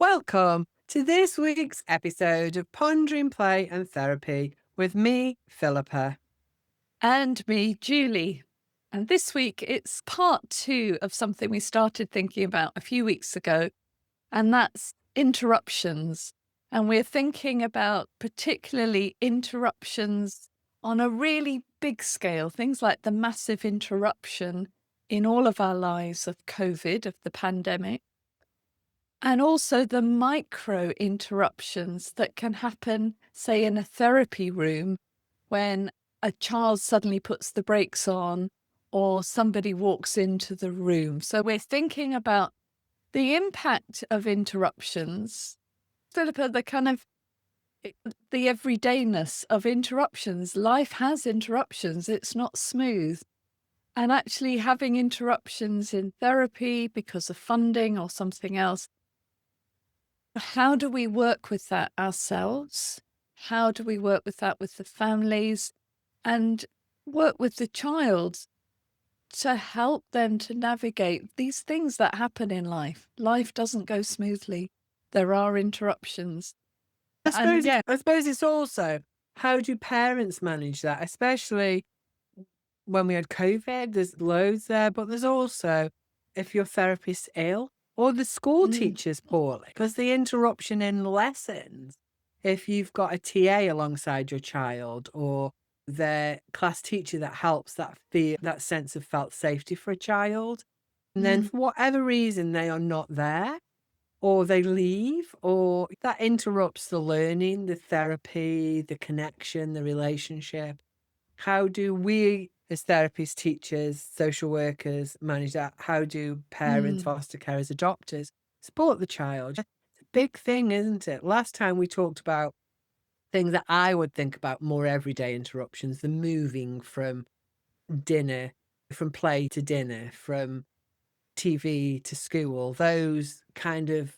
Welcome to this week's episode of Pondering Play and Therapy with me, Philippa. And me, Julie. And this week it's part two of something we started thinking about a few weeks ago, and that's interruptions. And we're thinking about particularly interruptions on a really big scale, things like the massive interruption in all of our lives of COVID, of the pandemic, and also the micro interruptions that can happen, say, in a therapy room when a child suddenly puts the brakes on or somebody walks into the room. So we're thinking about the impact of interruptions, Philippa, the everydayness of interruptions. Life has interruptions. It's not smooth. And actually having interruptions in therapy because of funding or something else, how do we work with that ourselves? How do we work with that with the families and work with the child to help them to navigate these things that happen in life? Life doesn't go smoothly. There are interruptions. I And suppose, yeah, I suppose it's also how do parents manage that, especially when we had COVID? There's loads there, but there's also if your therapist's ill or the school mm, teacher's poorly, because the interruption in lessons, if you've got a TA alongside your child or the class teacher that helps that sense of felt safety for a child, and then mm, for whatever reason they are not there or they leave or that interrupts the learning, the therapy, the connection, the relationship. How do we as therapists, teachers, social workers manage that? How do parents, mm. foster carers, adopters support the child? It's a big thing, isn't it? Last time we talked about things that I would think about more everyday interruptions, the moving from dinner, from play to dinner, from TV to school, those kind of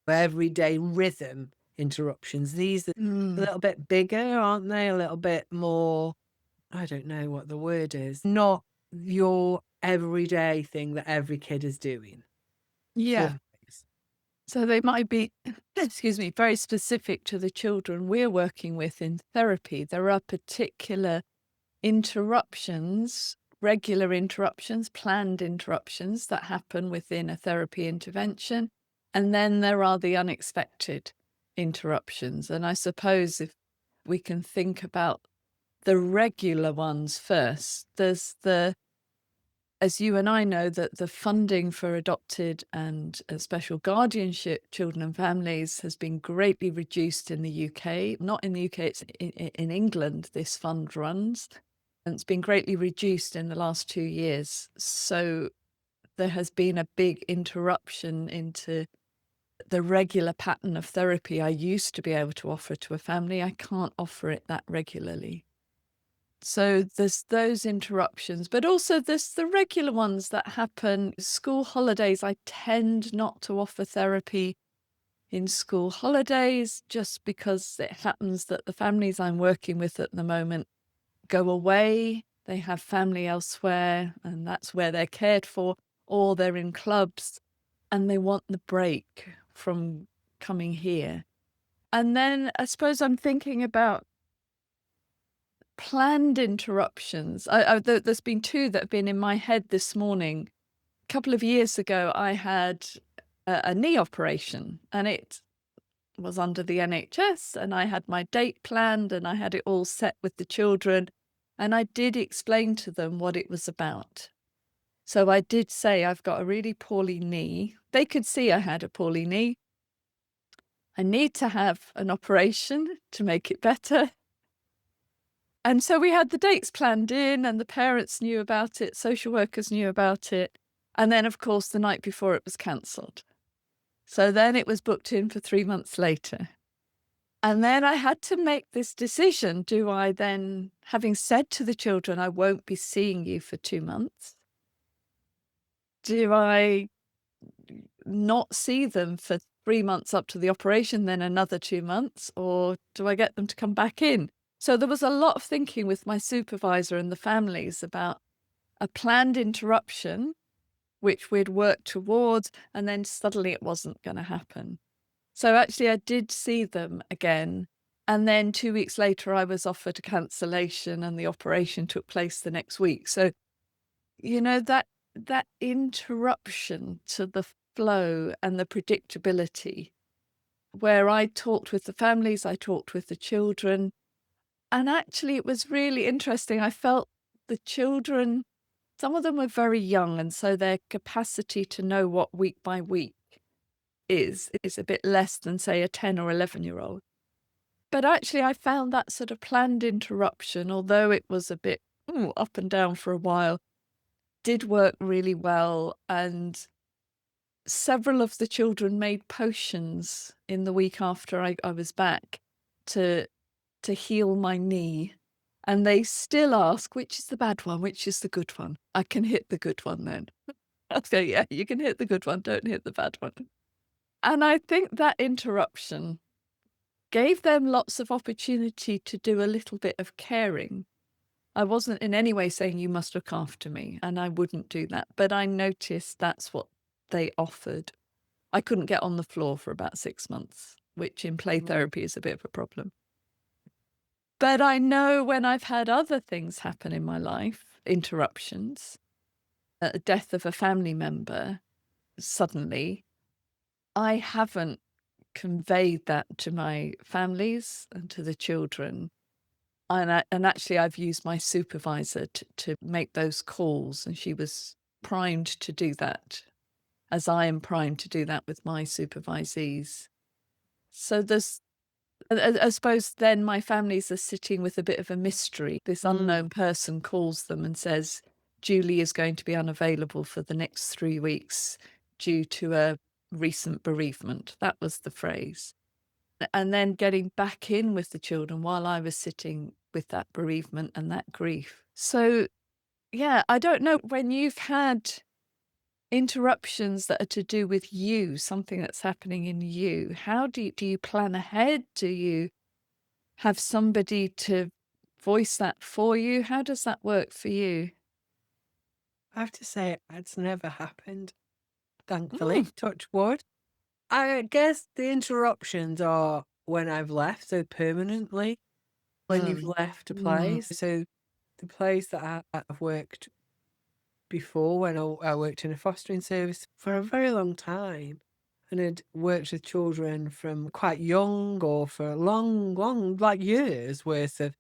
everyday rhythm interruptions. These are a Mm. little bit bigger, aren't they? A little bit more, I don't know what the word is, not your everyday thing that every kid is doing. Yeah. Always. So they might be, excuse me, very specific to the children we're working with in therapy. There are particular interruptions, regular interruptions, planned interruptions that happen within a therapy intervention. And then there are the unexpected interruptions. And I suppose if we can think about the regular ones first, there's as you and I know, that the funding for adopted and special guardianship children and families has been greatly reduced in the UK. Not in the UK, it's in England, this fund runs. And it's been greatly reduced in the last 2 years. So there has been a big interruption into the regular pattern of therapy I used to be able to offer to a family. I can't offer it that regularly. So there's those interruptions, but also there's the regular ones that happen. School holidays, I tend not to offer therapy in school holidays just because it happens that the families I'm working with at the moment go away, they have family elsewhere, and that's where they're cared for, or they're in clubs and they want the break from coming here. And then I suppose I'm thinking about planned interruptions. There's been two that have been in my head this morning. A couple of years ago, I had a knee operation and it was under the NHS, and I had my date planned and I had it all set with the children. And I did explain to them what it was about. So I did say, I've got a really poorly knee. They could see I had a poorly knee. I need to have an operation to make it better. And so we had the dates planned in and the parents knew about it, social workers knew about it. And then, of course, the night before it was cancelled. So then it was booked in for 3 months later. And then I had to make this decision. Do I then, having said to the children, I won't be seeing you for 2 months, do I not see them for 3 months up to the operation, then another 2 months, or do I get them to come back in? So there was a lot of thinking with my supervisor and the families about a planned interruption which we'd worked towards, and then suddenly it wasn't going to happen. So actually, I did see them again. And then 2 weeks later, I was offered a cancellation, and the operation took place the next week. So, that interruption to the flow and the predictability, where I talked with the families, I talked with the children, and actually it was really interesting. I felt the children, some of them were very young, and so their capacity to know what week by week is a bit less than, say, a 10 or 11-year-old. But actually, I found that sort of planned interruption, although it was a bit up and down for a while, did work really well. And several of the children made potions in the week after I was back to heal my knee. And they still ask, which is the bad one? Which is the good one? I can hit the good one then. I'll go, yeah, you can hit the good one. Don't hit the bad one. And I think that interruption gave them lots of opportunity to do a little bit of caring. I wasn't in any way saying you must look after me, and I wouldn't do that. But I noticed that's what they offered. I couldn't get on the floor for about 6 months, which in play therapy is a bit of a problem. But I know when I've had other things happen in my life, interruptions, a death of a family member, suddenly, I haven't conveyed that to my families and to the children. And actually, I've used my supervisor to make those calls, and she was primed to do that, as I am primed to do that with my supervisees. So I suppose then my families are sitting with a bit of a mystery. This unknown person calls them and says, Julie is going to be unavailable for the next 3 weeks due to a recent bereavement. That was the phrase. And then getting back in with the children while I was sitting with that bereavement and that grief. So, yeah, I don't know, when you've had interruptions that are to do with you, something that's happening in you, how do you plan ahead? Do you have somebody to voice that for you? How does that work for you? I have to say it's never happened, thankfully, Mm, touch wood. I guess the interruptions are when I've left, so permanently, when you've mm, left a mm, place. So the place that I've worked before, when I worked in a fostering service for a very long time, and had worked with children from quite young or for long, like years worth of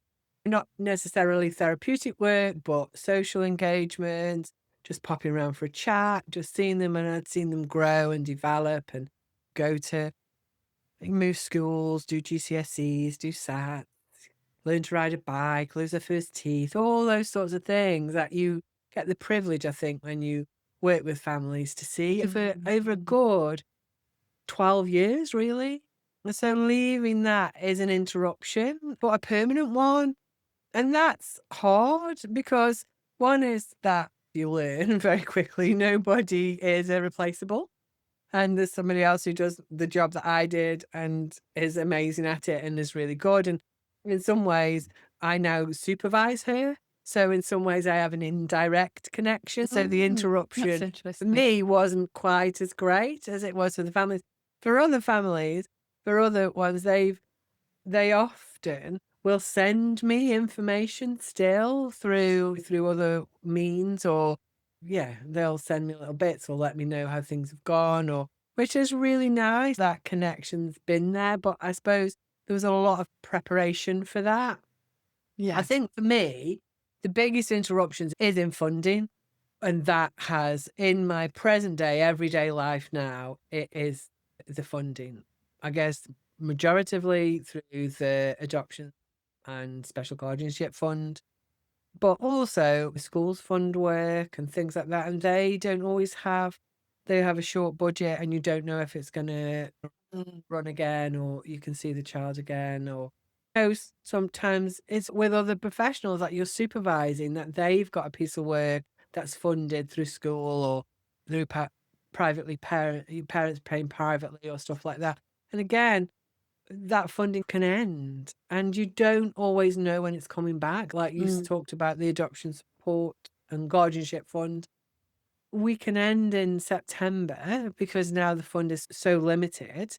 not necessarily therapeutic work, but social engagement, just popping around for a chat, just seeing them, and I'd seen them grow and develop and go to move schools, do GCSEs, do SAT, learn to ride a bike, lose their first teeth, all those sorts of things that you get the privilege, I think, when you work with families to see over a good 12 years, really. And so leaving that is an interruption, but a permanent one. And that's hard because one is that you learn very quickly nobody is irreplaceable. And there's somebody else who does the job that I did and is amazing at it and is really good. And in some ways, I now supervise her. So in some ways, I have an indirect connection. So the that's interruption for interesting. me wasn't quite as great as it was for the families. For other families, for other ones, they often will send me information still through other means, or yeah, they'll send me little bits or let me know how things have gone, or which is really nice. That connection's been there, but I suppose there was a lot of preparation for that. I Yeah. think for me, the biggest interruptions is in funding, and that has in my present day, everyday life now, it is the funding. I guess majoritively through the adoption and special guardianship fund, but also schools fund work and things like that. And they don't always have, they have a short budget and you don't know if it's going to run again or you can see the child again, or sometimes it's with other professionals that you're supervising that they've got a piece of work that's funded through school or through privately your parents paying privately or stuff like that. And again, that funding can end and you don't always know when it's coming back. Like you Mm, talked about the adoption support and guardianship fund. we can end in September because now the fund is so limited,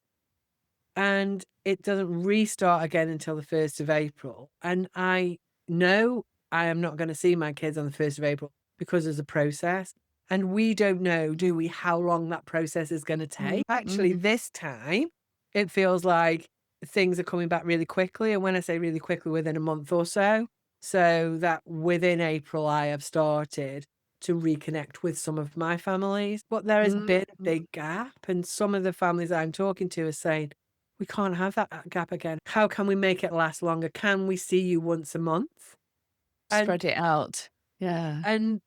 and it doesn't restart again until the 1st of April. And I know I am not going to see my kids on the 1st of April because there's a process. And we don't know, do we, how long that process is going to take? Actually, Mm. this time, it feels like things are coming back really quickly. And when I say really quickly, within a month or so, so that within April, I have started to reconnect with some of my families. But there has Mm. been a big gap. And some of the families I'm talking to are saying, we can't have that gap again. How can we make it last longer? Can we see you once a month? And Spread it out. Yeah. and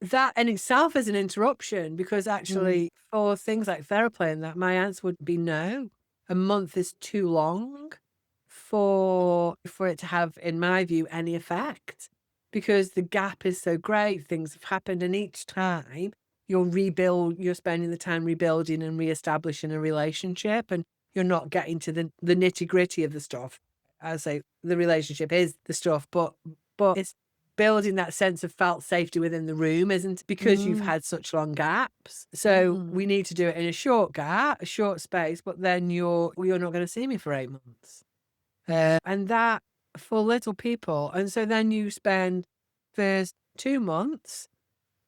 that in itself is an interruption, because Mm. actually for things like therapy and that, my answer would be no. A month is too long for it to have, in my view, any effect, because the gap is so great, things have happened, and each time you're spending the time rebuilding and reestablishing a relationship, and you're not getting to the nitty-gritty of the stuff. I say the relationship is the stuff, but it's building that sense of felt safety within the room, isn't it? Because you've Mm. had such long gaps. So Mm. we need to do it in a short gap, a short space, but then you're not going to see me for 8 months. And that for little people. And so then you spend first 2 months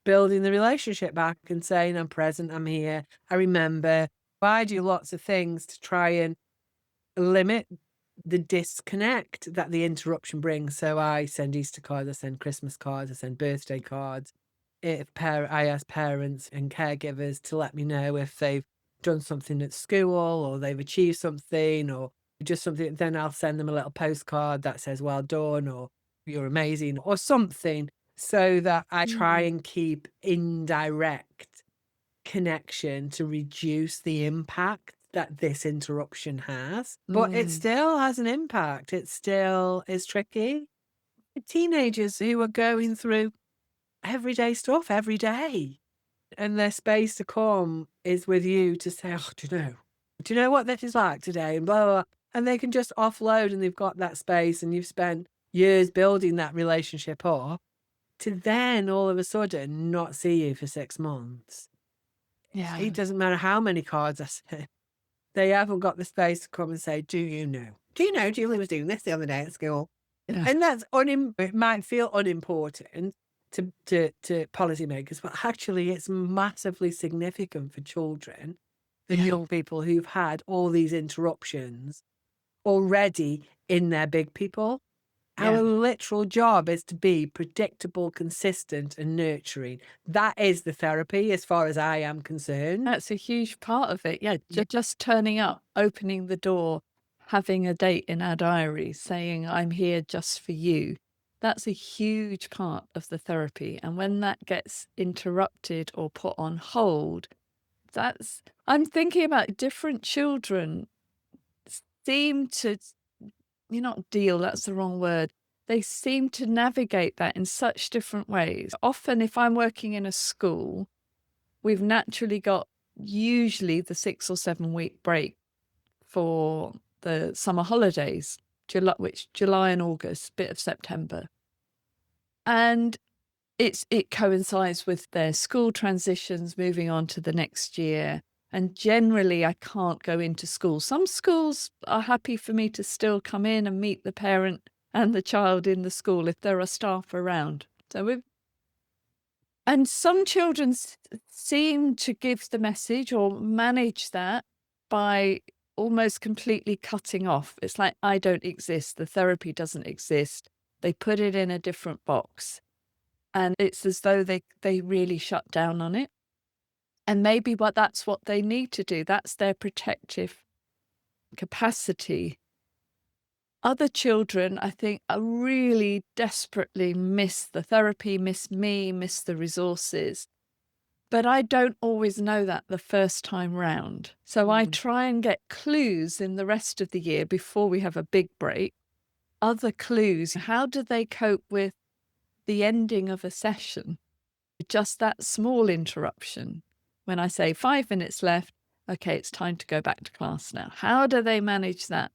building the relationship back and saying, I'm present, I'm here, I remember. I do lots of things to try and limit the disconnect that the interruption brings. So I send Easter cards, I send Christmas cards, I send birthday cards. I ask parents and caregivers to let me know if they've done something at school or they've achieved something or just something. Then I'll send them a little postcard that says well done or you're amazing or something, so that I try Mm. and keep indirect connection to reduce the impact that this interruption has. But it Mm. still has an impact. It still is tricky. Teenagers who are going through everyday stuff every day, and their space to come is with you to say, "Oh, do you know what this is like today?" And blah, blah, blah. And they can just offload, and they've got that space, and you've spent years building that relationship up, to then all of a sudden not see you for 6 months. Yeah. It doesn't matter how many cards I send. They haven't got the space to come and say, "Do you know? Do you know Julie was doing this the other day at school?" Yeah. And that's it might feel unimportant to policymakers, but actually it's massively significant for children and Yeah. young people who've had all these interruptions already in their big people. Yeah. Our literal job is to be predictable, consistent, and nurturing. That is the therapy as far as I am concerned. That's a huge part of it. Yeah, Yeah. just turning up, opening the door, having a date in our diary, saying, I'm here just for you. That's a huge part of the therapy. And when that gets interrupted or put on hold, I'm thinking about different children seem to, you not deal, that's the wrong word. They seem to navigate that in such different ways. Often, if I'm working in a school, we've naturally got usually the 6 or 7 week break for the summer holidays, July and August, bit of September. And it coincides with their school transitions, moving on to the next year. And generally, I can't go into school. Some schools are happy for me to still come in and meet the parent and the child in the school if there are staff around. And some children seem to give the message or manage that by almost completely cutting off. It's like, I don't exist. The therapy doesn't exist. They put it in a different box. And it's as though they really shut down on it. And maybe that's what they need to do. That's their protective capacity. Other children, I think, are really desperately miss the therapy, miss me, miss the resources. But I don't always know that the first time round. So I Mm. try and get clues in the rest of the year before we have a big break. Other clues. How do they cope with the ending of a session? Just that small interruption. When I say 5 minutes left, okay, it's time to go back to class now. How do they manage that?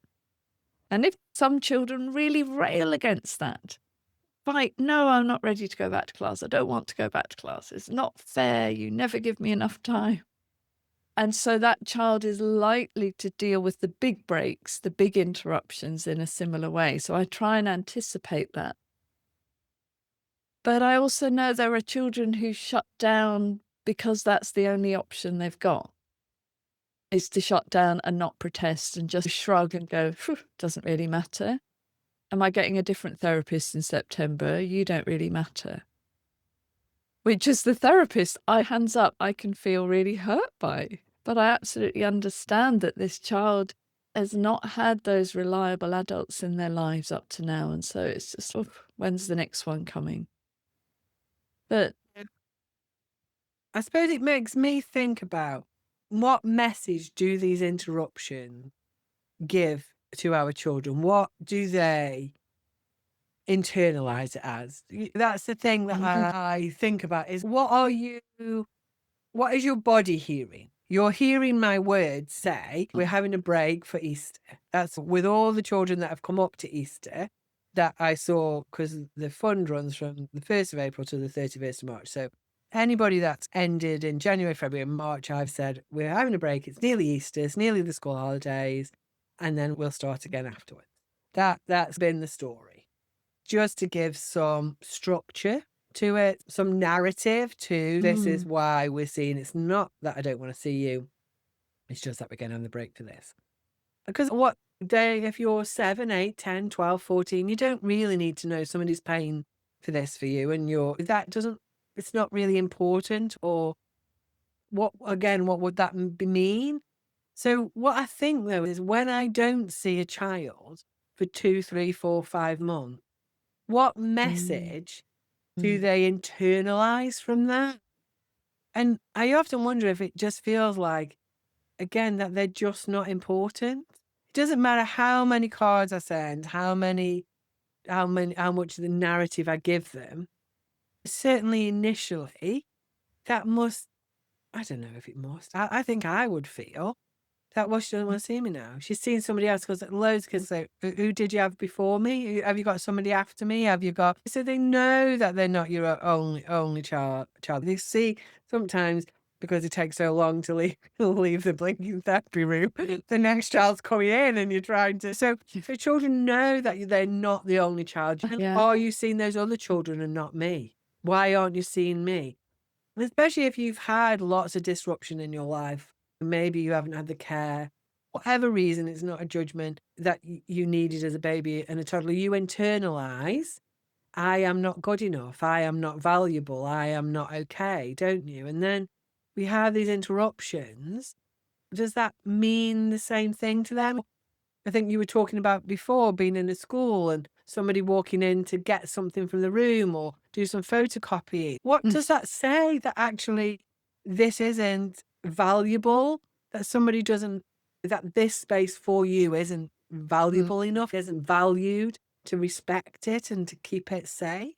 And if some children really rail against that, fight, "No, I'm not ready to go back to class. I don't want to go back to class. It's not fair. You never give me enough time." And so that child is likely to deal with the big breaks, the big interruptions in a similar way. So I try and anticipate that. But I also know there are children who shut down because that's the only option they've got, is to shut down and not protest and just shrug and go, "Phew, doesn't really matter. Am I getting a different therapist in September? You don't really matter." Which, as the therapist, hands up, I can feel really hurt by. But I absolutely understand that this child has not had those reliable adults in their lives up to now. And so it's just, "Oh, when's the next one coming?" But I suppose it makes me think about what message do these interruptions give to our children? What do they internalize it as? That's the thing that Mhm. I think about is what is your body hearing? You're hearing my words say, we're having a break for Easter. That's with all the children that have come up to Easter that I saw, because the fund runs from the 1st of April to the 31st of March. So anybody that's ended in January, February, and March, I've said, we're having a break. It's nearly Easter. It's nearly the school holidays. And then we'll start again afterwards. That's been the story. Just to give some structure to it, some narrative to this is Mm. why we're seeing it's not that I don't want to see you. It's just that we're going on the break for this. Because what day, if you're 7, 8, 10, 12, 14, you don't really need to know somebody's paying for this for you. And it's not really important. Or what would that mean? So what I think though is when I don't see a child for 2, 3, 4, 5 months, what Mm. message do Mm. they internalize from that? And I often wonder if it just feels like, again, that they're just not important. It doesn't matter how many cards I send, how much of the narrative I give them. Certainly initially, that must, I don't know if it must. I think I would feel that, well, she doesn't want to see me now. She's seen somebody else, because loads of kids say, Who did you have before me? Have you got somebody after me? Have you got?" So they know that they're not your only child. They see sometimes, because it takes so long to leave leave the blinking therapy room, the next child's coming in, and you're trying to. So children know that they're not the only child. And Yeah. are you seeing those other children and not me? Why aren't you seeing me? Especially if you've had lots of disruption in your life, maybe you haven't had the care, whatever reason, it's not a judgment, that you needed as a baby and a toddler, you internalize, I am not good enough, I am not valuable, I am not okay, don't you? And then we have these interruptions. Does that mean the same thing to them? I think you were talking about before being in a school and somebody walking in to get something from the room or do some photocopying. What Mm. does that say, that actually this isn't valuable? That somebody doesn't, that this space for you isn't Mm. valuable enough, isn't valued to respect it and to keep it safe?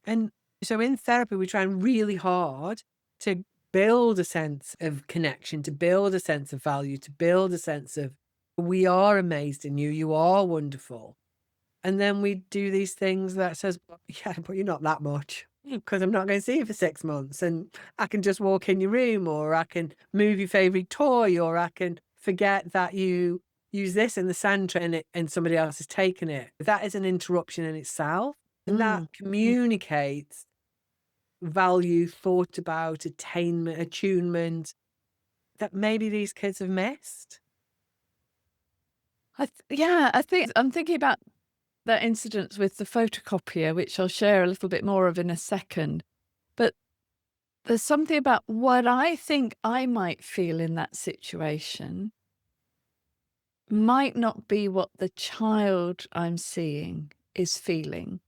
And so in therapy, we try really hard to build a sense of connection, to build a sense of value, to build a sense of, we are amazed in you, you are wonderful. And then we do these things that says, "Well, yeah, but you're not that much, because I'm not going to see you for 6 months. And I can just walk in your room, or I can move your favorite toy, or I can forget that you use this in the sand tray and somebody else has taken it." That is an interruption in itself. And that Mm. communicates value, thought about, attainment, attunement, that maybe these kids have missed. Yeah, I think I'm thinking about that incident with the photocopier, which I'll share a little bit more of in a second. But there's something about what I think I might feel in that situation might not be what the child I'm seeing is feeling.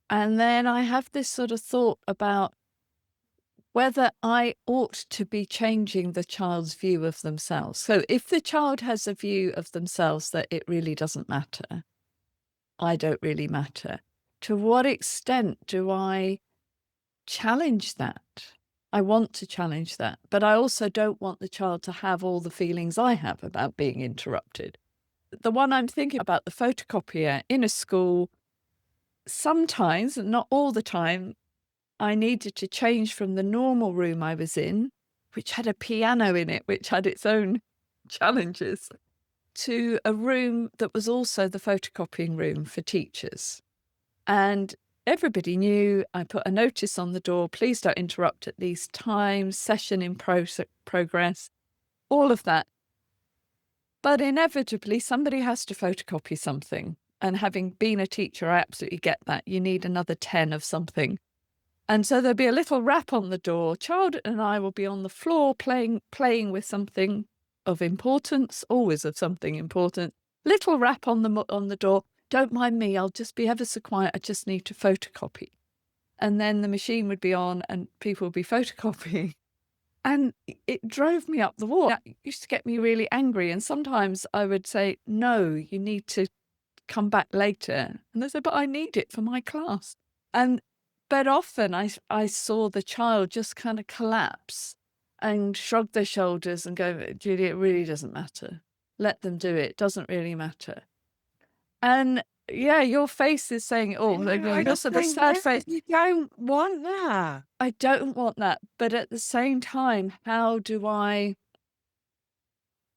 And then I have this sort of thought about whether I ought to be changing the child's view of themselves. So if the child has a view of themselves that it really doesn't matter, I don't really matter, to what extent do I challenge that? I want to challenge that, but I also don't want the child to have all the feelings I have about being interrupted. The one I'm thinking about, the photocopier in a school, sometimes, not all the time, I needed to change from the normal room I was in, which had a piano in it, which had its own challenges, to a room that was also the photocopying room for teachers. And everybody knew. I put a notice on the door, please don't interrupt at these times, session in progress, all of that. But inevitably, somebody has to photocopy something. And having been a teacher, I absolutely get that. You need another 10 of something. And so there'll be a little rap on the door. Child and I will be on the floor playing with something of importance, always of something important. Little rap on the door. Don't mind me, I'll just be ever so quiet. I just need to photocopy. And then the machine would be on and people would be photocopying. And it drove me up the wall. It used to get me really angry. And sometimes I would say, no, you need to come back later. And they said, but I need it for my class. And but often I saw the child just kind of collapse and shrug their shoulders and go, Julie, it really doesn't matter. Let them do it. Doesn't really matter. And yeah, your face is saying, oh, Yeah, I you're just sort of think sad face. you don't want that. I don't want that. But at the same time, how do I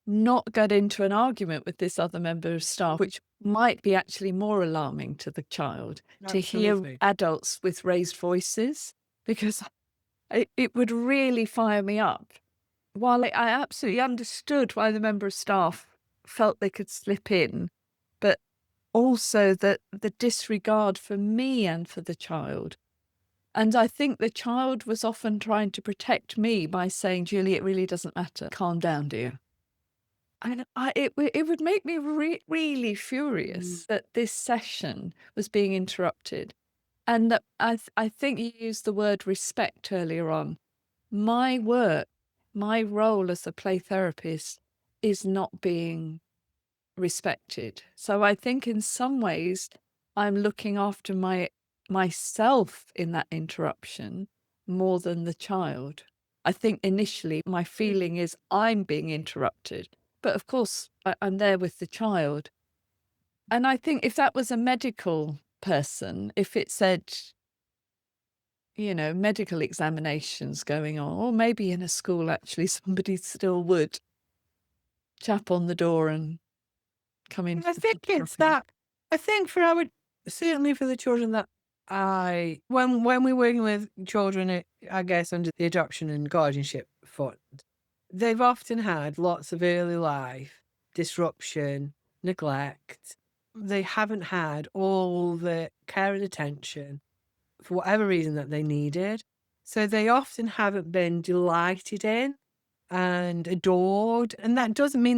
not get into an argument with this other member of staff, which might be actually more alarming to the child, to hear Absolutely. adults with raised voices, because it would really fire me up. While I absolutely understood why the member of staff felt they could slip in, but also that the disregard for me and for the child. And I think the child was often trying to protect me by saying, Julie, it really doesn't matter. Calm down, dear. And it would make me really Mm. furious that this session was being interrupted, and that I think you used the word respect earlier on. My work, my role as a play therapist is not being respected. So I think in some ways I'm looking after myself in that interruption more than the child. I think initially my feeling is I'm being interrupted, but of course I'm there with the child. And I think if that was a medical person, if it said, medical examinations going on, or maybe in a school, actually, somebody still would tap on the door and come into I the think it's photocopy. that. I think for our certainly for the children that when we're working with children, I guess under the adoption and guardianship fund, they've often had lots of early life disruption, neglect. They haven't had all the care and attention for whatever reason that they needed. So they often haven't been delighted in and adored. And that doesn't mean